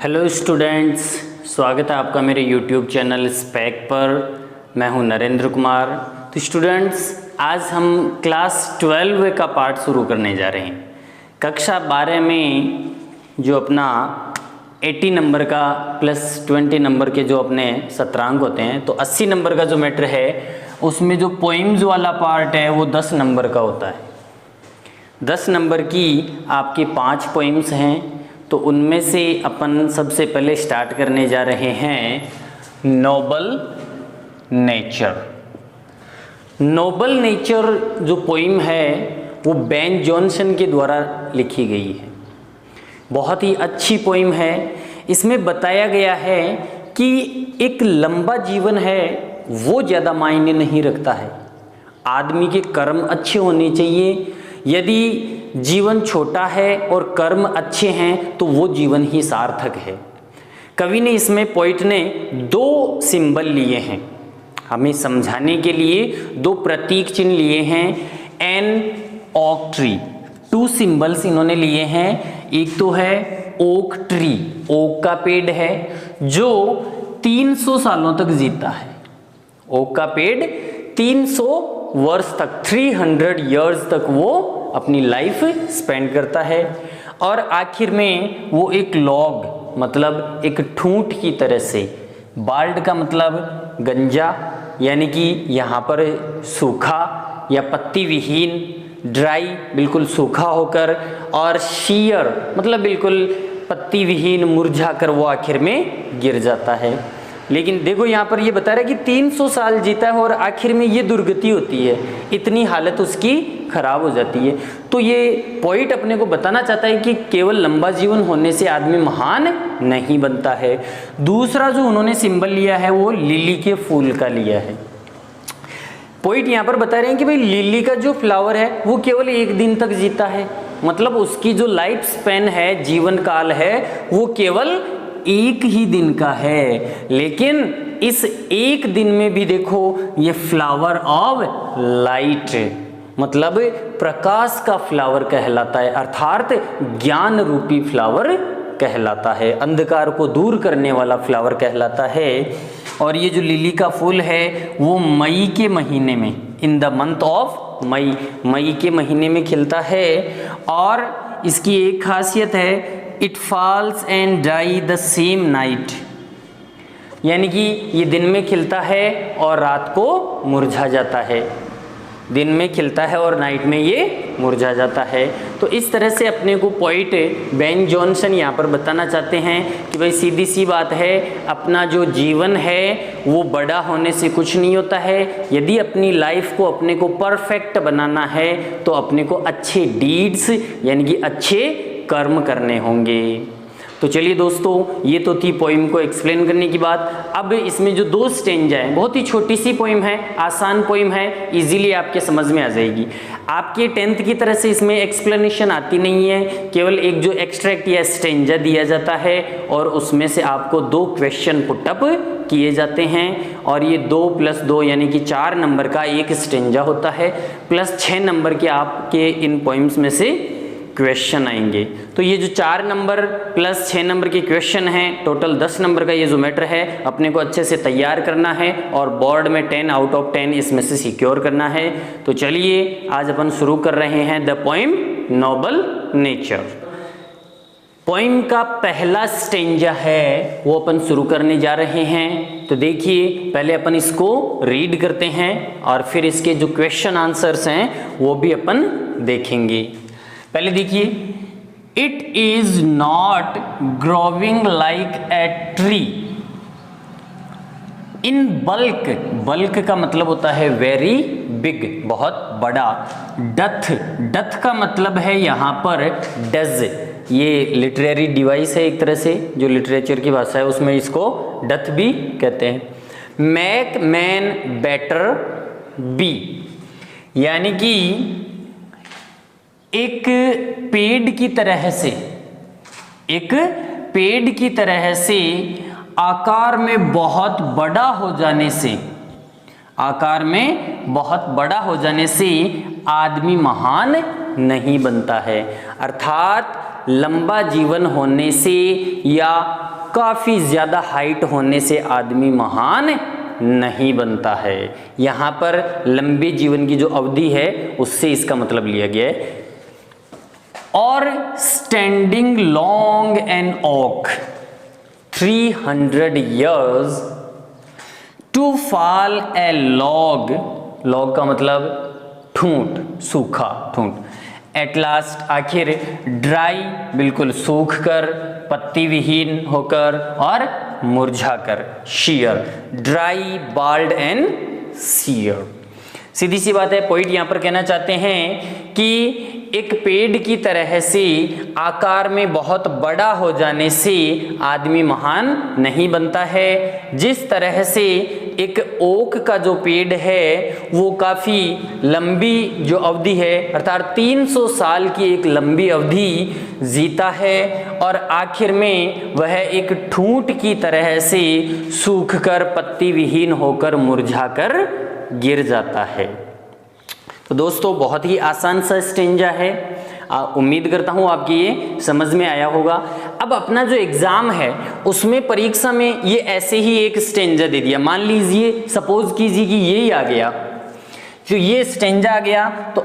Hello students, स्वागत है आपका मेरे यूट्यूब चैनल स्पैक पर। मैं हूं नरेंद्र कुमार। तो स्टूडेंट्स, आज हम क्लास 12 का पार्ट शुरू करने जा रहे हैं। कक्षा 12 में जो अपना 80 नंबर का प्लस 20 नंबर के जो अपने सत्रांक होते हैं, तो 80 नंबर का जो मैटर है उसमें जो पोइम्स वाला पार्ट है वो 10 नंबर का होता है। 10 नंबर की आपकी 5 पोइम्स हैं, तो उनमें से अपन सबसे पहले स्टार्ट करने जा रहे हैं नोबल नेचर। नोबल नेचर जो पोइम है वो बेन जॉनसन के द्वारा लिखी गई है। बहुत ही अच्छी पोइम है। इसमें बताया गया है कि एक लंबा जीवन है वो ज़्यादा मायने नहीं रखता है, आदमी के कर्म अच्छे होने चाहिए। यदि जीवन छोटा है और कर्म अच्छे हैं तो वो जीवन ही सार्थक है। कवि ने इसमें, पोइट ने 2 सिंबल लिए हैं हमें समझाने के लिए, 2 प्रतीक चिन्ह लिए हैं। एन ओक ट्री, 2 सिंबल्स इन्होंने लिए हैं। एक तो है ओक ट्री, ओक का पेड़ है जो 300 सालों तक जीता है। ओक का पेड़ 300 वर्ष तक, 300 इयर्स तक वो अपनी लाइफ स्पेंड करता है। और आखिर में वो एक लॉग, मतलब एक ठूंठ की तरह से, बाल्ड का मतलब गंजा, यानी कि यहाँ पर सूखा या पत्ती विहीन, ड्राई बिल्कुल सूखा होकर, और शीयर मतलब बिल्कुल पत्ती विहीन मुरझा कर वो आखिर में गिर जाता है। लेकिन देखो यहाँ पर ये बता रहा है कि 300 साल जीता है और आखिर में ये दुर्गति होती है, इतनी हालत उसकी खराब हो जाती है। तो ये पॉइंट अपने को बताना चाहता है कि केवल लंबा जीवन होने से आदमी महान नहीं बनता है। दूसरा जो उन्होंने सिंबल लिया है वो लिली के फूल का लिया है। पॉइंट यहाँ पर बता रहे हैं कि भाई लिली का जो फ्लावर है वो केवल 1 दिन तक जीता है, मतलब उसकी जो लाइफ स्पैन है, जीवन काल है, वो केवल 1 ही दिन का है। लेकिन इस 1 दिन में भी देखो ये फ्लावर ऑफ लाइट, मतलब प्रकाश का फ्लावर कहलाता है, अर्थात ज्ञान रूपी फ्लावर कहलाता है, अंधकार को दूर करने वाला फ्लावर कहलाता है। और ये जो लिली का फूल है वो मई के महीने में, in the month of May, मई के महीने में खिलता है। और इसकी एक खासियत है, it falls and die the same night, यानी कि ये दिन में खिलता है और रात को मुरझा जाता है, दिन में खिलता है और नाइट में ये मुरझा जाता है। तो इस तरह से अपने को पॉइंट बेन जॉनसन यहाँ पर बताना चाहते हैं कि भाई सीधी सी बात है, अपना जो जीवन है वो बड़ा होने से कुछ नहीं होता है। यदि अपनी लाइफ को, अपने को परफेक्ट बनाना है तो अपने को अच्छे डीड्स यानी कि अच्छे कर्म करने होंगे। तो चलिए दोस्तों, ये तो थी पोइम को एक्सप्लेन करने की बात। अब इसमें जो 2 स्टेंजा है, बहुत ही छोटी सी पोइम है, आसान पोइम है, इजीली आपके समझ में आ जाएगी। आपके 10th की तरह से इसमें एक्सप्लेनेशन आती नहीं है, केवल एक जो एक्सट्रैक्ट या स्टेंजा दिया जाता है और उसमें से आपको 2 क्वेश्चन पुटअप किए जाते हैं। और ये 2 + 2 यानी कि 4 नंबर का एक स्टेंजा होता है, प्लस 6 नंबर के आपके इन पोइम्स में से क्वेश्चन आएंगे। तो ये जो 4 नंबर प्लस 6 नंबर के क्वेश्चन हैं, टोटल 10 नंबर का ये जो मैटर है अपने को अच्छे से तैयार करना है और बोर्ड में 10 आउट ऑफ 10 इसमें से सिक्योर करना है। तो चलिए आज अपन शुरू कर रहे हैं the poem Nobel nature. Poem का पहला स्टेंजा है वो अपन शुरू करने जा रहे हैं। तो देखिए, पहले अपन इसको रीड करते हैं और फिर इसके जो क्वेश्चन आंसर्स हैं वो भी अपन देखेंगे। पहले देखिए, it is not growing like a tree in bulk, bulk का मतलब होता है वेरी बिग, बहुत बड़ा। डथ, डथ का मतलब है यहाँ पर डज, ये लिटरेरी डिवाइस है एक तरह से, जो लिटरेचर की भाषा है उसमें इसको डथ भी कहते हैं। मैक मैन बेटर बी, यानी कि एक पेड़ की तरह से, एक पेड़ की तरह से आकार में बहुत बड़ा हो जाने से, आकार में बहुत बड़ा हो जाने से आदमी महान नहीं बनता है। अर्थात लंबा जीवन होने से या काफ़ी ज़्यादा हाइट होने से आदमी महान नहीं बनता है। यहाँ पर लंबे जीवन की जो अवधि है उससे इसका मतलब लिया गया है। और standing long an oak 300 years to fall a log, log का मतलब ठूंठ, सूखा ठूंठ। एट लास्ट आखिर ड्राई बिल्कुल सूख कर, पत्ती विहीन होकर और मुरझाकर, sheer, dry, bald and sheer. सीधी सी बात है, पॉइंट यहाँ पर कहना चाहते हैं कि एक पेड़ की तरह से आकार में बहुत बड़ा हो जाने से आदमी महान नहीं बनता है। जिस तरह से एक ओक का जो पेड़ है वो काफ़ी लंबी जो अवधि है अर्थात 300 साल की एक लंबी अवधि जीता है और आखिर में वह एक ठूंठ की तरह से सूखकर पत्ती विहीन होकर मुरझाकर गिर जाता है। तो दोस्तों बहुत ही आसान सा स्टेंजा है, उम्मीद करता हूँ आपकी ये समझ में आया होगा। अब अपना जो एग्ज़ाम है उसमें परीक्षा में ये ऐसे ही एक स्टेंजा दे दिया, मान लीजिए सपोज कीजिए कि ये ही आ गया, जो ये स्टेंजा आ गया तो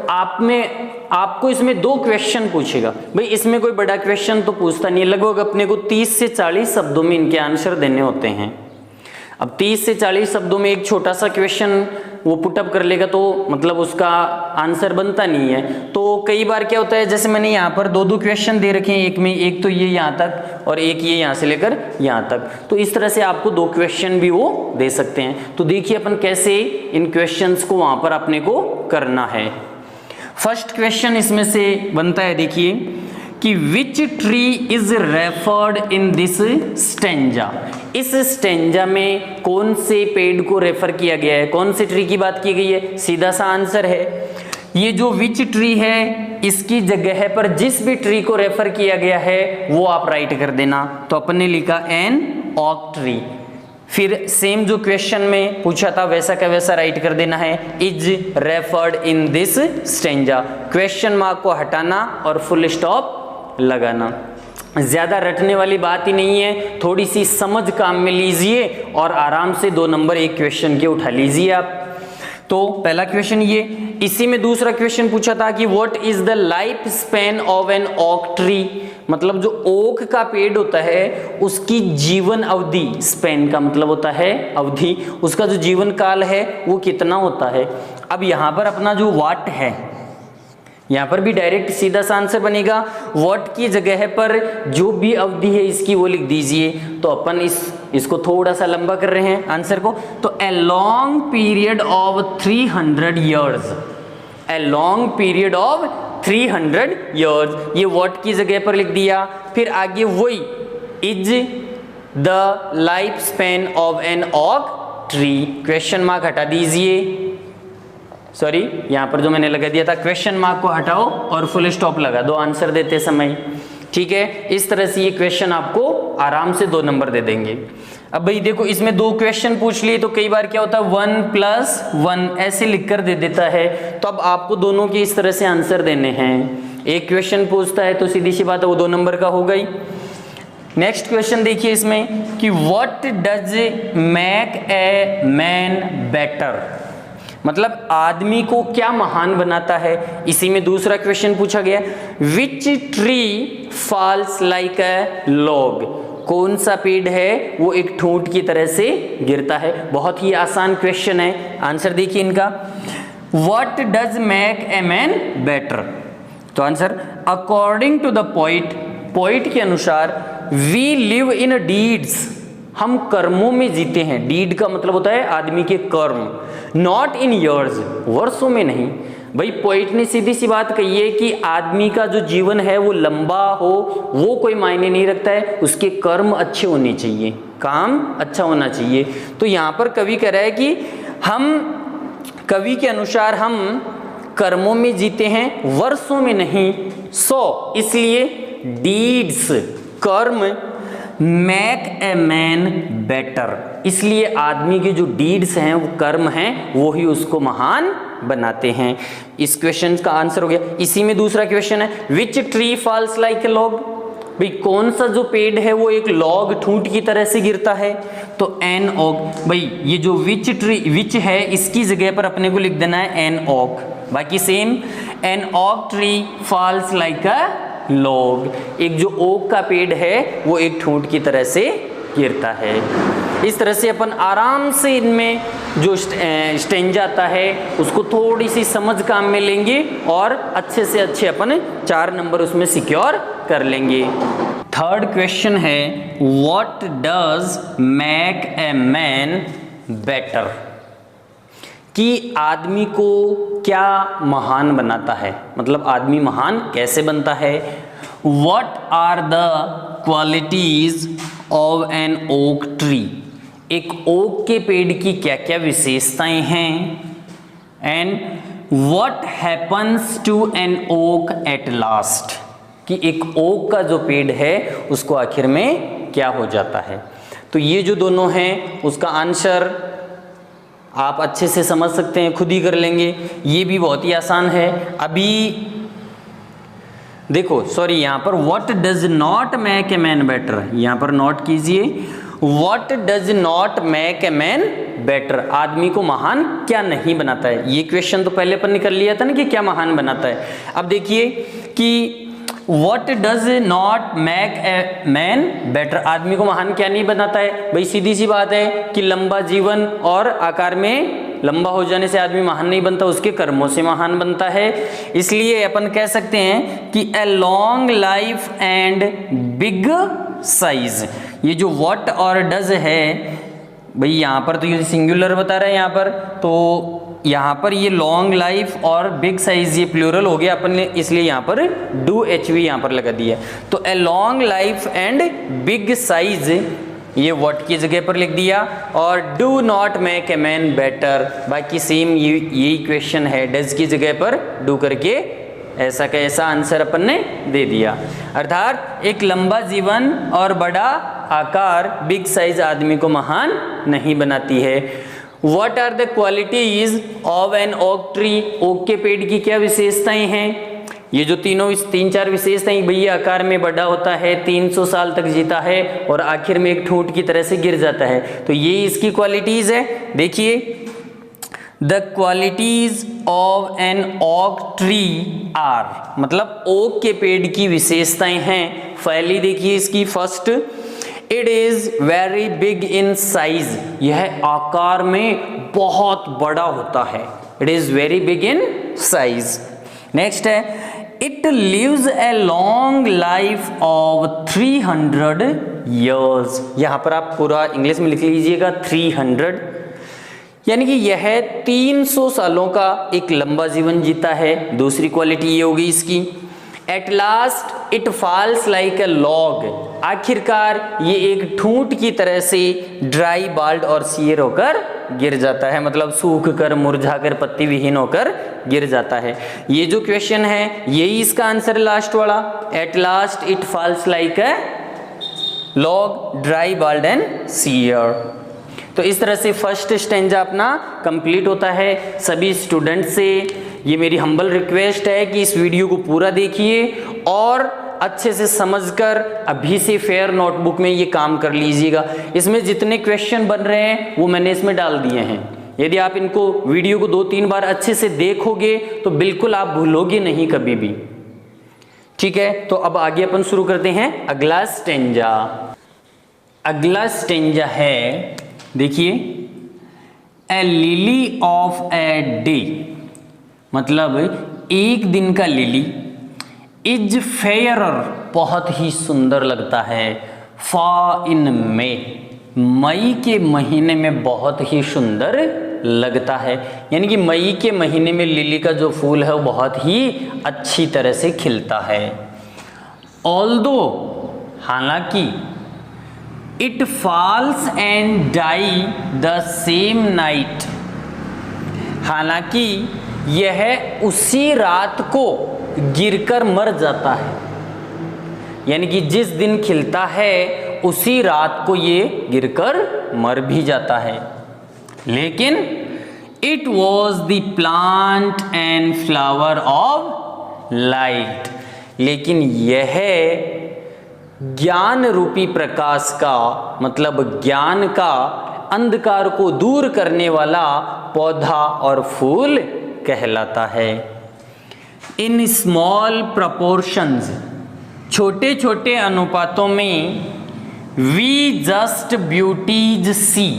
आपको इसमें 2 क्वेश्चन पूछेगा। भाई इसमें कोई बड़ा क्वेश्चन तो पूछता नहीं है, लगभग अपने को 30 से 40 शब्दों में इनके आंसर देने होते हैं। अब 30 से 40 शब्दों में एक छोटा सा क्वेश्चन वो पुटअप कर लेगा तो मतलब उसका आंसर बनता नहीं है। तो कई बार क्या होता है, जैसे मैंने यहाँ पर 2-2 क्वेश्चन दे रखे हैं, एक में एक तो ये यहाँ तक और एक ये यहाँ से लेकर यहाँ तक, तो इस तरह से आपको 2 क्वेश्चन भी वो दे सकते हैं। तो देखिए अपन कैसे इन क्वेश्चंस को वहाँ पर अपने को करना है। फर्स्ट क्वेश्चन इसमें से बनता है, देखिए कि which tree is referred in this stanza. इस स्टेंजा में कौन से पेड़ को रेफर किया गया है, कौन से ट्री की बात की गई है, सीधा सा आंसर है ये जो विच ट्री है, इसकी जगह पर जिस भी ट्री को रेफर किया गया है वो आप राइट कर देना। तो अपन ने लिखा एन ऑक ट्री। फिर सेम जो क्वेश्चन में पूछा था वैसा का वैसा राइट कर देना है, is referred in this stanza. Question mark को हटाना और फुल स्टॉप लगाना। ज़्यादा रटने वाली बात ही नहीं है, थोड़ी सी समझ काम में लीजिए और आराम से 2 नंबर एक क्वेश्चन के उठा लीजिए आप। तो पहला क्वेश्चन ये, इसी में दूसरा क्वेश्चन पूछा था कि what is the life span of an oak tree, मतलब जो ओक का पेड़ होता है उसकी जीवन अवधि, स्पैन का मतलब होता है अवधि, उसका जो जीवन काल है वो कितना होता है। अब यहाँ पर अपना जो व्हाट है, यहाँ पर भी डायरेक्ट सीधा सा आंसर बनेगा, व्हाट की जगह पर जो भी अवधि है इसकी वो लिख दीजिए। तो अपन इसको थोड़ा सा लंबा कर रहे हैं आंसर को, तो a long period of 300 years, a long period of 300 years, ये व्हाट की जगह पर लिख दिया। फिर आगे वही is the life span of an oak tree, question mark हटा दीजिए, सॉरी यहाँ पर जो मैंने लगा दिया था क्वेश्चन मार्क को हटाओ और फुल स्टॉप लगा दो आंसर देते समय। ठीक है, इस तरह से ये क्वेश्चन आपको आराम से 2 नंबर दे देंगे। अब भाई देखो इसमें 2 क्वेश्चन पूछ लिए तो कई बार क्या होता है 1+1 ऐसे लिखकर दे देता है, तो अब आपको दोनों के इस तरह से आंसर देने हैं। एक क्वेश्चन पूछता है तो सीधी सी बात है वो 2 नंबर का हो गई। नेक्स्ट क्वेश्चन देखिए इसमें कि what does make a man better, मतलब आदमी को क्या महान बनाता है। इसी में दूसरा क्वेश्चन पूछा गया, which tree falls like a log, कौन सा पेड़ है वो एक ठूंठ की तरह से गिरता है। बहुत ही आसान क्वेश्चन है, आंसर देखिए इनका, what does make a man better. तो answer according to the poet, poet के अनुसार वी लिव इन डीड्स, हम कर्मों में जीते हैं। डीड का मतलब होता है आदमी के कर्म, नॉट इन ईयर्स, वर्षों में नहीं। भाई पोइट ने सीधी सी बात कही है कि आदमी का जो जीवन है वो लंबा हो वो कोई मायने नहीं रखता है, उसके कर्म अच्छे होने चाहिए, काम अच्छा होना चाहिए। तो यहाँ पर कवि कह रहा है कि कवि के अनुसार हम कर्मों में जीते हैं, वर्षों में नहीं। इसलिए डीड्स, कर्म मेक ए मैन बेटर, इसलिए आदमी के जो डीड्स हैं, वो कर्म हैं, वो ही उसको महान बनाते हैं। इस क्वेश्चन का आंसर हो गया। इसी में दूसरा क्वेश्चन है, which tree falls like a log, भाई कौन सा जो पेड़ है वो एक लॉग ठूंठ की तरह से गिरता है, तो एन ओक। भाई ये जो विच है इसकी जगह पर अपने को लिख देना है एन ओक। बाकी same, an oak tree falls like a log, एक जो ओक का पेड़ है वो एक ठूंठ की तरह से गिरता है। इस तरह से अपन आराम से इनमें जो स्टेंजा आता है उसको थोड़ी सी समझ काम में लेंगे और अच्छे से अच्छे अपन 4 नंबर उसमें सिक्योर कर लेंगे। थर्ड क्वेश्चन है, what does make a man better, कि आदमी को क्या महान बनाता है, मतलब आदमी महान कैसे बनता है। What are the qualities of an oak tree, एक ओक के पेड़ की क्या क्या विशेषताएं हैं। And what happens to an oak at last, कि एक ओक का जो पेड़ है उसको आखिर में क्या हो जाता है। तो ये जो दोनों हैं उसका आंसर आप अच्छे से समझ सकते हैं, खुद ही कर लेंगे। ये भी बहुत ही आसान है। अभी देखो, सॉरी, यहाँ पर what does not make a man better, यहाँ पर नोट कीजिए, what does not make a man better, आदमी को महान क्या नहीं बनाता है। ये क्वेश्चन तो पहले अपन ने कर लिया था ना कि क्या महान बनाता है। अब देखिए कि what does not make a man better, आदमी को महान क्या नहीं बनाता है। भाई सीधी सी बात है कि लंबा जीवन और आकार में लंबा हो जाने से आदमी महान नहीं बनता, उसके कर्मों से महान बनता है। इसलिए अपन कह सकते हैं कि ए long life and big size, ये जो व्हाट और डज है, भाई यहाँ पर तो ये सिंगुलर बता रहा है, यहाँ पर तो यहाँ पर ये लॉन्ग लाइफ और बिग साइज ये प्लूरल हो गया अपन ने, इसलिए यहाँ पर डू एच वी यहाँ पर लगा दिया। तो a long life and big size ये व्हाट की जगह पर लिख दिया, और do not make a man better, बाकी सेम यही क्वेश्चन है, डज की जगह पर डू करके ऐसा का ऐसा आंसर अपन ने दे दिया। अर्थात एक लंबा जीवन और बड़ा आकार बिग साइज आदमी को महान नहीं बनाती है। What are the qualities of an oak tree, oak के पेड़ की क्या विशेषताएं हैं। ये जो 3-4 विशेषताएं, भैया आकार में बड़ा होता है, 300 साल तक जीता है और आखिर में एक ठूंठ की तरह से गिर जाता है, तो ये इसकी क्वालिटीज है। देखिए, the qualities of an oak tree are, मतलब ओक के पेड़ की विशेषताएं हैं। पहली देखिए इसकी first, it is very big in size, यह आकार में बहुत बड़ा होता है। It is very big in size. Next है, it lives a long life of 300 years, यहां पर आप पूरा इंग्लिश में लिख लीजिएगा 300, यानी कि यह 300 सालों का एक लंबा जीवन जीता है। दूसरी क्वालिटी ये होगी इसकी, eight last it falls like a log, आखिरकार ये एक ठूंठ की तरह से ड्राई बाल्ड और सियर होकर गिर जाता है, मतलब सूख कर मुरझा कर पत्ती विहीन होकर गिर जाता है। ये जो क्वेश्चन है यही इसका आंसर है लास्ट वाला, at last it falls like a log dry bald and sear. तो इस तरह से फर्स्ट स्टेंजा अपना कंप्लीट होता है। सभी स्टूडेंट से ये मेरी हम्बल रिक्वेस्ट है कि इस वीडियो को पूरा देखिए और अच्छे से समझकर अभी से फेयर नोटबुक में ये काम कर लीजिएगा। इसमें जितने क्वेश्चन बन रहे हैं वो मैंने इसमें डाल दिए हैं। यदि आप इनको वीडियो को 2-3 बार अच्छे से देखोगे तो बिल्कुल आप भूलोगे नहीं कभी भी। ठीक है, तो अब आगे अपन शुरू करते हैं अगला स्टेंजा। अगला स्टेंजा है, देखिए, a lily of a day, मतलब एक दिन का लिली, इज फेयरर, बहुत ही सुंदर लगता है, फा इन मई के महीने में बहुत ही सुंदर लगता है, यानी कि मई के महीने में लिली का जो फूल है वो बहुत ही अच्छी तरह से खिलता है। ऑल्दो, हालांकि, it falls and die the same night, हालांकि यह उसी रात को गिरकर मर जाता है, यानी कि जिस दिन खिलता है उसी रात को ये गिरकर मर भी जाता है। लेकिन it was the plant and flower of light, लेकिन यह ज्ञान रूपी प्रकाश का मतलब ज्ञान का अंधकार को दूर करने वाला पौधा और फूल कहलाता है। इन स्मॉल प्रपोर्शंस, छोटे छोटे अनुपातों में, वी जस्ट ब्यूटीज सी,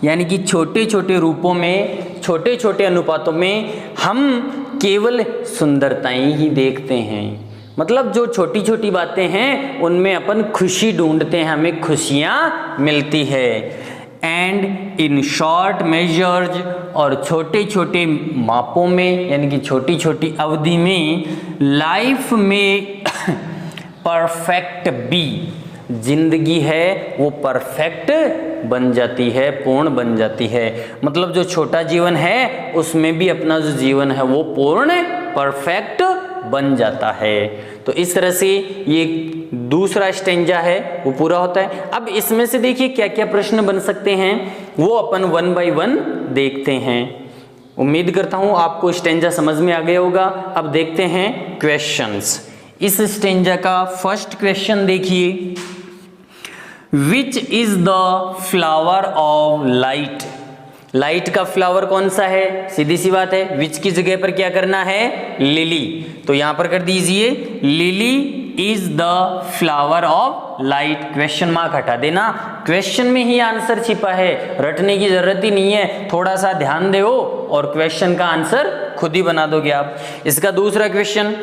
यानी कि छोटे छोटे रूपों में, छोटे छोटे अनुपातों में हम केवल सुंदरताएं ही देखते हैं। मतलब जो छोटी छोटी बातें हैं उनमें अपन खुशी ढूंढते हैं, हमें खुशियाँ मिलती है। एंड इन शॉर्ट मेजर्स, और छोटे छोटे मापों में यानी कि छोटी छोटी अवधि में, लाइफ में परफेक्ट बी, जिंदगी है वो परफेक्ट बन जाती है, पूर्ण बन जाती है। मतलब जो छोटा जीवन है उसमें भी अपना जो जीवन है वो पूर्ण परफेक्ट बन जाता है। तो इस तरह से ये दूसरा स्टेंजा है वो पूरा होता है। अब इसमें से देखिए क्या क्या प्रश्न बन सकते हैं, वो अपन 1 बाय 1 देखते हैं। उम्मीद करता हूं आपको स्टेंजा समझ में आ गया होगा। अब देखते हैं क्वेश्चंस। इस स्टेंजा का फर्स्ट क्वेश्चन देखिए, which is the flower of light. Light का फ्लावर कौन सा है? सीधी सी बात है, विच की जगह पर क्या करना है? लिली। तो यहां पर कर दीजिए lily is the flower of light, question mark हटा देना। क्वेश्चन में ही आंसर छिपा है, रटने की जरूरत ही नहीं है, थोड़ा सा ध्यान दो और क्वेश्चन का आंसर खुद ही बना दोगे आप। इसका दूसरा question,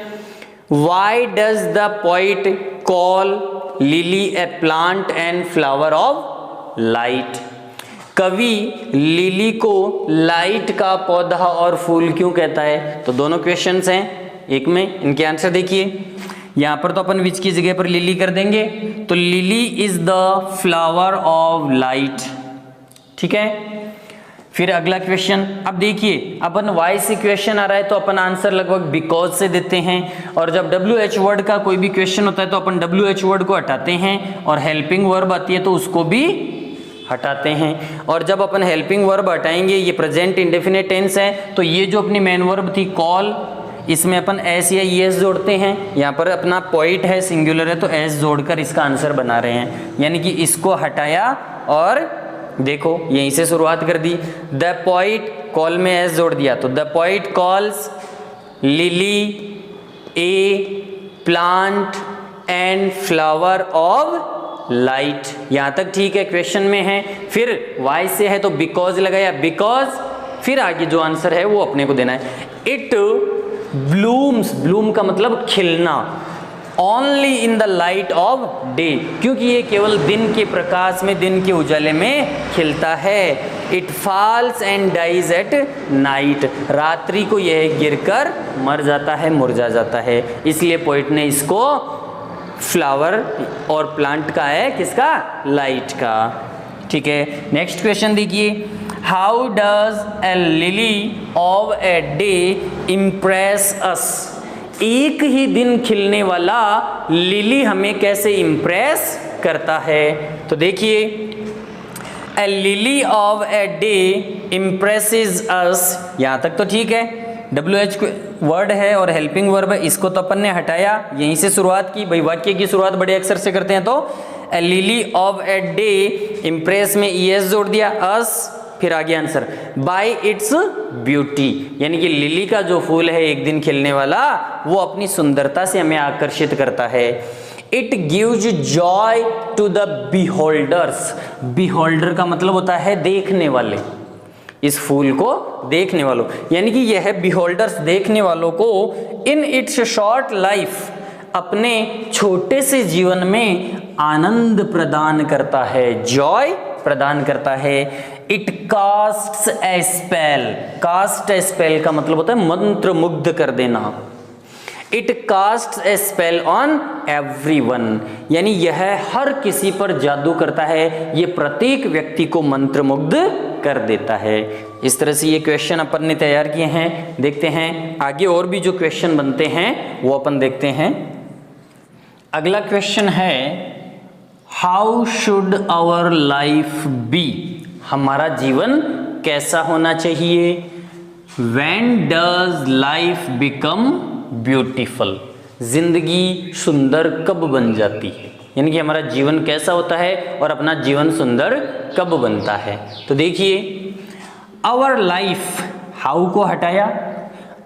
why does the poet call lily A plant and flower of light. कवि लिली को लाइट का पौधा और फूल क्यों कहता है? तो दोनों क्वेश्चंस हैं एक में, इनके आंसर देखिए। यहां पर तो अपन विच की जगह पर लिली कर देंगे, तो lily is the flower of light, ठीक है। फिर अगला क्वेश्चन, अब देखिए अपन वाई से क्वेश्चन आ रहा है तो अपन आंसर लगभग बिकॉज से देते हैं, और जब WH वर्ड का कोई भी क्वेश्चन होता है तो अपन WH वर्ड को हटाते हैं, और हेल्पिंग वर्ब आती है तो उसको भी हटाते हैं। और जब अपन हेल्पिंग वर्ब हटाएंगे, ये प्रेजेंट इंडेफिनिट टेंस है, तो ये जो अपनी मेन वर्ब थी कॉल, इसमें अपन एस या ईएस जोड़ते हैं। यहाँ पर अपना पॉइंट है, सिंगुलर है, तो एस जोड़कर इसका आंसर बना रहे हैं, यानी कि इसको हटाया और देखो यहीं से शुरुआत कर दी। द पोइट, कॉल में एस जोड़ दिया, तो the poet calls lily A plant and flower of light. यहां तक ठीक है, क्वेश्चन में है। फिर वाई से है तो बिकॉज लगाया, बिकॉज, फिर आगे जो आंसर है वो अपने को देना है। इट ब्लूम्स, ब्लूम का मतलब खिलना, only in the light of day, क्योंकि ये केवल दिन के प्रकाश में, दिन के उजाले में खिलता है। It falls and dies at night, रात्रि को यह गिरकर मर जाता है, मुरझा जाता है। इसलिए पोइट ने इसको फ्लावर और प्लांट का है, किसका? लाइट का, ठीक है। नेक्स्ट क्वेश्चन देखिए, how does a lily of a day impress us. एक ही दिन खिलने वाला लिली हमें कैसे इम्प्रेस करता है? तो देखिए, a lily of a day impresses us, यहां तक तो ठीक है। WH वर्ड है और हेल्पिंग वर्ब है, इसको तो अपन ने हटाया, यहीं से शुरुआत की। भाई वाक्य की शुरुआत बड़े अक्षर से करते हैं, तो a lily of a day, impress में ES जोड़ दिया, अस, फिर आगे आंसर बाय इट्स ब्यूटी, यानी कि लिली का जो फूल है एक दिन खिलने वाला, वो अपनी सुंदरता से हमें आकर्षित करता है। It gives joy to the beholders, beholder का मतलब होता है देखने वाले, इस फूल को देखने वालों, यानी कि यह बिहोल्डर्स देखने वालों को इन इट्स शॉर्ट लाइफ, अपने छोटे से जीवन में आनंद प्रदान करता है, जॉय प्रदान करता है। It casts a spell, cast a spell का मतलब होता है मंत्र मुग्ध कर देना। It casts a spell on everyone, यानी यह हर किसी पर जादू करता है, ये प्रत्येक व्यक्ति को मंत्र मुग्ध कर देता है। इस तरह से ये क्वेश्चन अपन ने तैयार किए हैं। देखते हैं आगे और भी जो क्वेश्चन बनते हैं वो अपन देखते हैं। अगला क्वेश्चन है, how should our life be, हमारा जीवन कैसा होना चाहिए। When does life become beautiful, जिंदगी सुंदर कब बन जाती है, यानी कि हमारा जीवन कैसा होता है और अपना जीवन सुंदर कब बनता है। तो देखिए आवर लाइफ, हाउ को हटाया,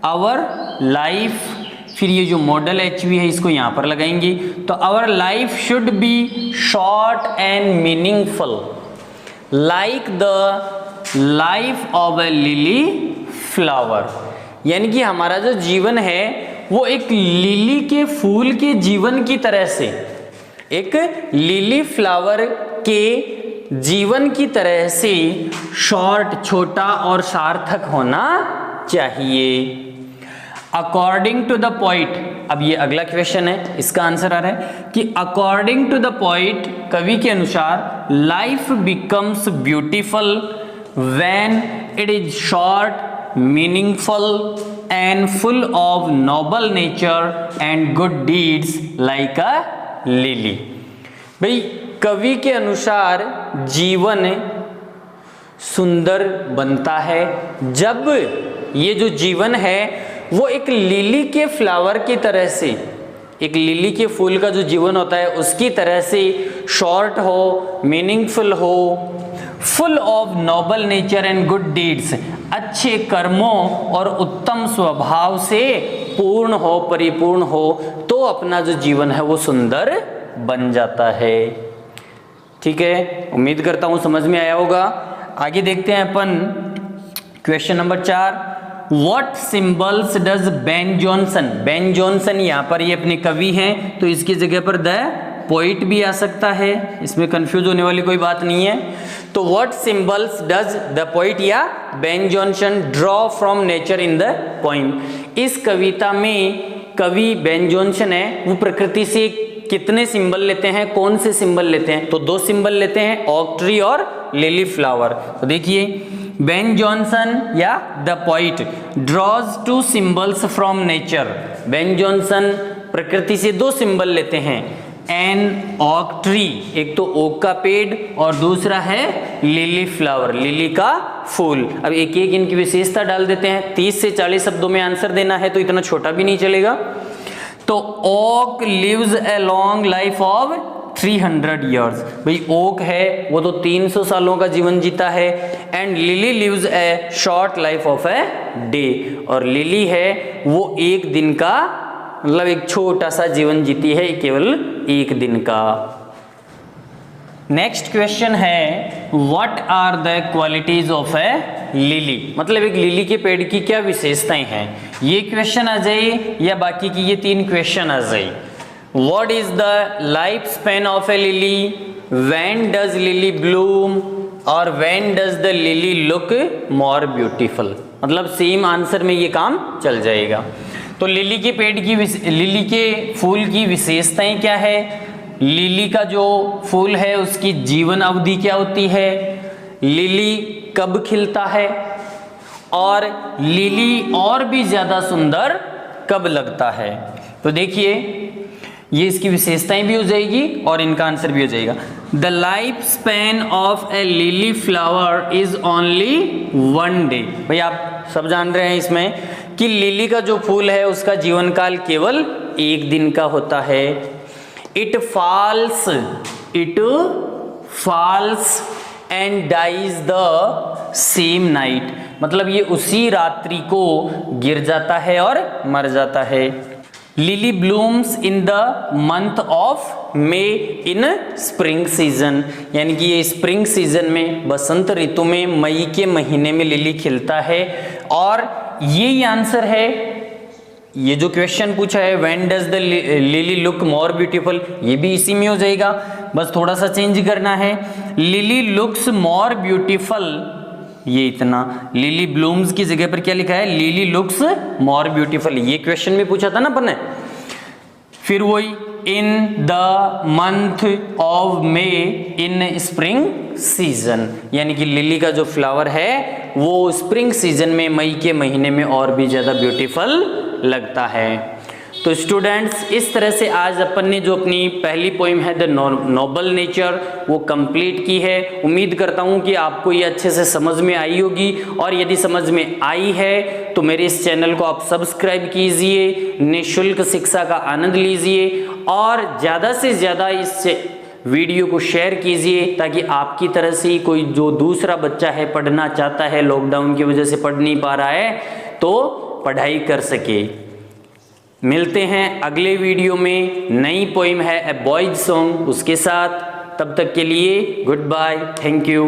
आवर लाइफ, फिर ये जो मॉडल HV है इसको यहां पर लगाएंगे। तो our life should be short and meaningful like the life of a lily flower, यानी कि हमारा जो जीवन है वो एक लिली के फूल के जीवन की तरह से, एक लिली फ्लावर के जीवन की तरह से शॉर्ट, छोटा और सार्थक होना चाहिए। अकॉर्डिंग टू द पोइट, अब ये अगला क्वेश्चन है, इसका आंसर आ रहा है कि अकॉर्डिंग टू द पोइट, कवि के अनुसार life becomes beautiful when it is short, meaningful and full of noble nature and good deeds like a lily। भाई कवि के अनुसार जीवन सुंदर बनता है जब ये जो जीवन है वो एक लिली के फ्लावर की तरह से, एक लिली के फूल का जो जीवन होता है उसकी तरह से शॉर्ट हो, मीनिंगफुल हो, full of noble nature and good deeds, अच्छे कर्मों और उत्तम स्वभाव से पूर्ण हो, परिपूर्ण हो, तो अपना जो जीवन है वो सुंदर बन जाता है। ठीक है, उम्मीद करता हूं समझ में आया होगा। आगे देखते हैं अपन question number 4। What symbols does Ben Jonson, Ben Jonson यहाँ पर ये अपने कवि हैं तो इसकी जगह पर द पोइट भी आ सकता है, इसमें कंफ्यूज होने वाली कोई बात नहीं है। तो what symbols does the poet या Ben Jonson draw from nature in the poem, इस कविता में कवि बेन जॉनसन है वो प्रकृति से कितने सिंबल लेते हैं, कौन से सिंबल लेते हैं। तो 2 सिंबल लेते हैं, ओक ट्री और लिली फ्लावर। तो देखिए बेन जॉनसन या the poet draws 2 symbols from nature, Ben Jonson प्रकृति से 2 सिंबल लेते हैं, एन ओक ट्री, एक तो ओक का पेड़ और दूसरा है लिली फ्लावर, लिली का फूल। अब एक एक इनकी विशेषता डाल देते हैं, 30 से 40 शब्दों में आंसर देना है तो इतना छोटा भी नहीं चलेगा। तो oak lives a long life of 300 years, भाई ओक है वो तो 300 सालों का जीवन जीता है। And lily lives a short life of a day, और लिली है वो एक दिन का, मतलब एक छोटा सा जीवन जीती है, केवल एक दिन का। नेक्स्ट क्वेश्चन है what are the qualities of a lily, मतलब एक लिली के पेड़ की क्या विशेषताएं हैं। ये क्वेश्चन आ जाए या बाकी की ये 3 क्वेश्चन आ जाए। What is the life span of a lily, when does lily bloom, और when does the lily look more beautiful, मतलब सेम आंसर में ये काम चल जाएगा। तो लिली के पेड़ की, लिली के फूल की विशेषताएं क्या है, लिली का जो फूल है उसकी जीवन अवधि क्या होती है, लिली कब खिलता है, और लिली और भी ज्यादा सुंदर कब लगता है। तो देखिए ये इसकी विशेषताएं भी हो जाएगी और इनका आंसर भी हो जाएगा। The life span of a lily flower is only 1 day, भाई आप सब जान रहे हैं इसमें कि लिली का जो फूल है उसका जीवन काल केवल 1 दिन का होता है। It falls and dies the same night, मतलब ये उसी रात्रि को गिर जाता है और मर जाता है। Lily blooms in the month of May in spring season, यानी कि ये स्प्रिंग सीजन में, बसंत ऋतु में, मई के महीने में लिली खिलता है। और ये आंसर है, ये जो क्वेश्चन पूछा है when does the lily look more beautiful, ये भी इसी में हो जाएगा, बस थोड़ा सा चेंज करना है। लिली लुक्स मोर ब्यूटीफुल, ये इतना, लिली ब्लूम्स की जगह पर क्या लिखा है, लिली लुक्स मोर ब्यूटीफुल, ये क्वेश्चन में पूछा था ना अपन ने। फिर वही इन the month of May in spring season, यानी कि लिली का जो फ्लावर है वो स्प्रिंग सीजन में, मई के महीने में और भी ज्यादा ब्यूटीफुल लगता है। तो स्टूडेंट्स, इस तरह से आज अपन ने जो अपनी पहली पोइम है द नोबल नेचर वो कंप्लीट की है। उम्मीद करता हूँ कि आपको ये अच्छे से समझ में आई होगी, और यदि समझ में आई है तो मेरे इस चैनल को आप सब्सक्राइब कीजिए, निःशुल्क शिक्षा का आनंद लीजिए और ज़्यादा से ज़्यादा इस वीडियो को शेयर कीजिए, ताकि आपकी तरह से ही कोई जो दूसरा बच्चा है पढ़ना चाहता है, लॉकडाउन की वजह से पढ़ नहीं पा रहा है, तो पढ़ाई कर सके। मिलते हैं अगले वीडियो में, नई पोइम है ए बॉयज सॉन्ग उसके साथ। तब तक के लिए गुड बाय, थैंक यू।